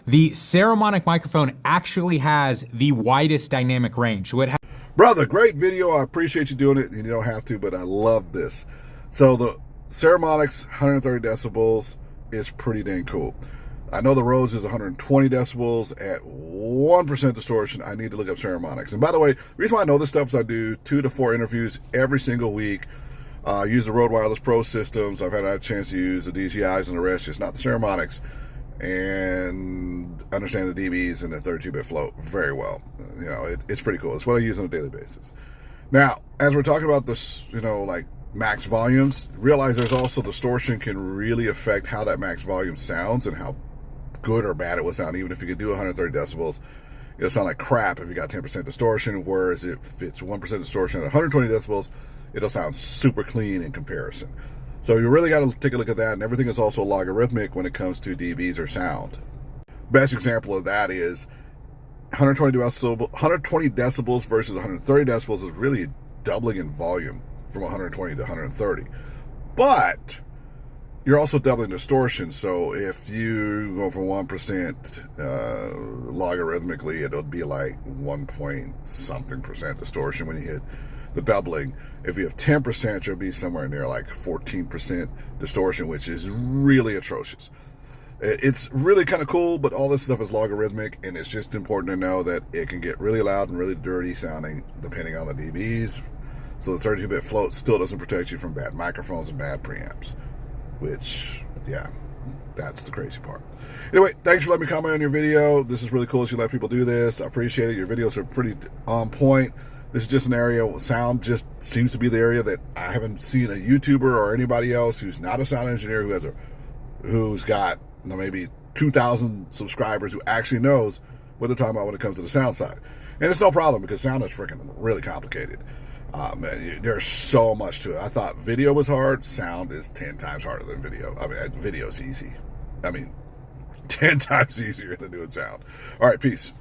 the Saramonic microphone actually has the widest dynamic range. So Brother, great video. I appreciate you doing it. You don't have to, but I love this. So the Saramonic's 130 decibels is pretty dang cool. I know the Rhodes is 120 decibels at 1% distortion. I need to look up Saramonics. And by the way, the reason why I know this stuff is I do 2 to 4 interviews every single week. Use the Rode Wireless Pro systems. I've had a chance to use the DJIs and the rest, just not the Saramonics. And understand the dBs and the 32-bit float very well. You know, it's pretty cool. It's what I use on a daily basis. Now, as we're talking about this, you know, like max volumes, realize there's also distortion can really affect how that max volume sounds and how good or bad it will sound. Even if you could do 130 decibels, it'll sound like crap if you got 10% distortion, whereas if it's 1% distortion at 120 decibels, it'll sound super clean in comparison. So you really got to take a look at that, and everything is also logarithmic when it comes to dBs or sound. Best example of that is 120 decibels versus 130 decibels is really doubling in volume from 120 to 130. But you're also doubling distortion, so if you go from 1% logarithmically, it'll be like 1 point something percent distortion when you hit the doubling. If you have 10%, you'll be somewhere near like 14% distortion, which is really atrocious. It's really kind of cool, but all this stuff is logarithmic, and it's just important to know that it can get really loud and really dirty sounding depending on the dBs. So the 32-bit float still doesn't protect you from bad microphones and bad preamps, which, yeah, that's the crazy part. Anyway, thanks for letting me comment on your video. This is really cool that you let people do this. I appreciate it. Your videos are pretty on point. This is just an area where sound just seems to be the area that I haven't seen a YouTuber or anybody else who's not a sound engineer who's got, you know, maybe 2,000 subscribers who actually knows what they're talking about when it comes to the sound side. And it's no problem because sound is freaking really complicated. Man, there's so much to it. I thought video was hard. Sound is 10 times harder than video. I mean, video's easy. I mean, 10 times easier than doing sound. All right, peace.